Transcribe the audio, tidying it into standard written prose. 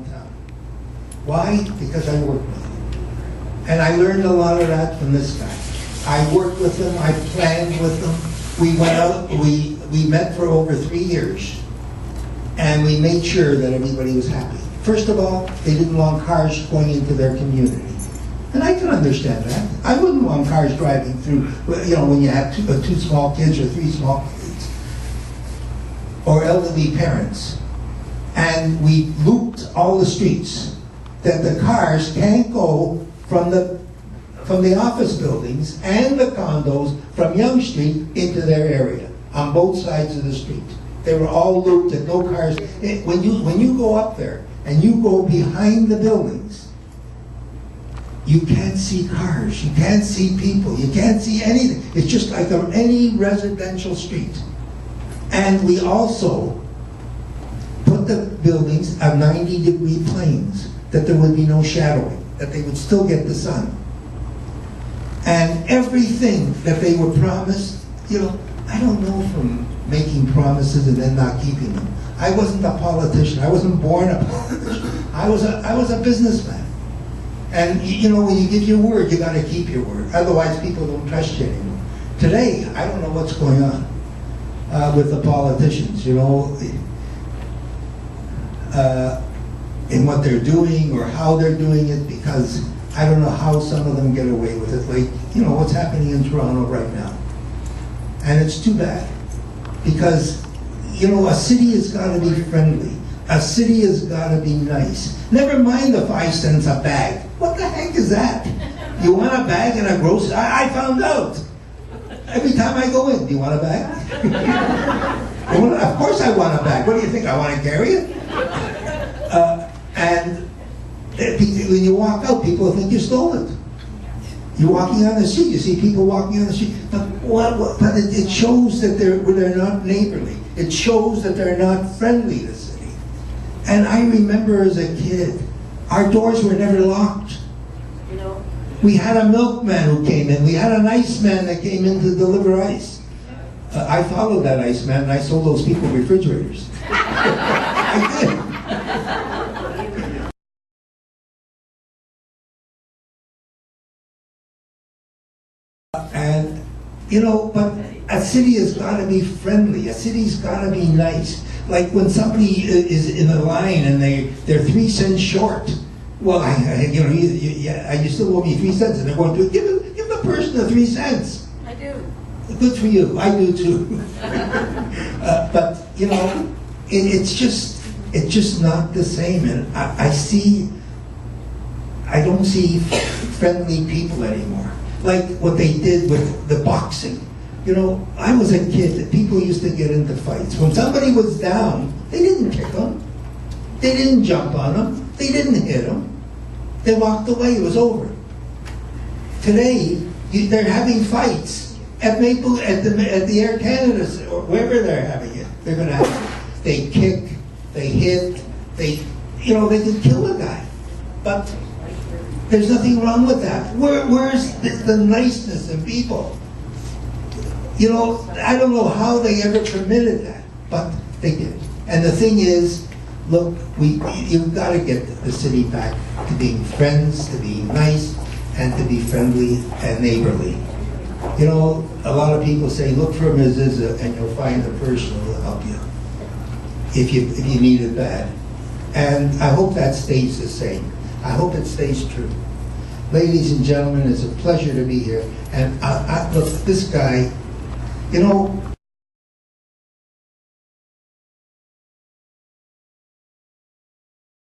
downtown. Why? Because I worked with him. And I learned a lot of that from this guy. I worked with him, I planned with him. We went out, we met for over 3 years. And we made sure that everybody was happy. First of all, they didn't want cars going into their community. And I can understand that. I wouldn't want cars driving through, you know, when you have two small kids or 3 small kids. Or elderly parents. And we looped all the streets that the cars can't go from the office buildings and the condos from Yonge Street into their area on both sides of the street. They were all looped and no cars. When you go up there and you go behind the buildings, you can't see cars, you can't see people, you can't see anything. It's just like any residential street. And we also put the buildings on 90-degree planes, that there would be no shadowing, that they would still get the sun. And everything that they were promised, you know, I don't know from making promises and then not keeping them. I wasn't a politician. I wasn't born a politician. I was a businessman. And you know, when you give your word, you got to keep your word. Otherwise, people don't trust you anymore. Today, I don't know what's going on with the politicians. You know, in what they're doing or how they're doing it, because I don't know how some of them get away with it. Like, you know, what's happening in Toronto right now. And it's too bad. Because, you know, a city has got to be friendly. A city has got to be nice. Never mind the 5 cents a bag. What the heck is that? You want a bag in a grocery? I found out. Every time I go in, do you want a bag? Of course I want a bag. What do you think? I want to carry it? And when you walk out, people think you stole it. You're walking on the street, you see people walking on the street. But it shows that they're not neighborly. It shows that they're not friendly, the city. And I remember as a kid, our doors were never locked. You know? We had a milkman who came in. We had an iceman that came in to deliver ice. I followed that iceman and I sold those people refrigerators. I did. And, you know, but a city has got to be friendly. A city's got to be nice. Like when somebody is in a line and they're 3 cents short. Well, you still owe me 3 cents, and they're going to give the person the 3 cents. I do. Good for you. I do too. But you know, it's just not the same. And I don't see friendly people anymore. Like what they did with the boxing. You know, I was a kid that people used to get into fights. When somebody was down, they didn't kick them. They didn't jump on them. They didn't hit them. They walked away. It was over. Today, they're having fights at the Air Canada or wherever they're having it. They're going to have it. They kick, they hit, they can kill a guy. But there's nothing wrong with that. Where's the niceness in people? You know, I don't know how they ever permitted that, but they did. And the thing is, look, you've got to get the city back to being friends, to being nice, and to be friendly and neighborly. You know, a lot of people say, look for Mrs. and you'll find the person who will help you if you need it bad. And I hope that stays the same. I hope it stays true. Ladies and gentlemen, it's a pleasure to be here. And look, this guy, you know,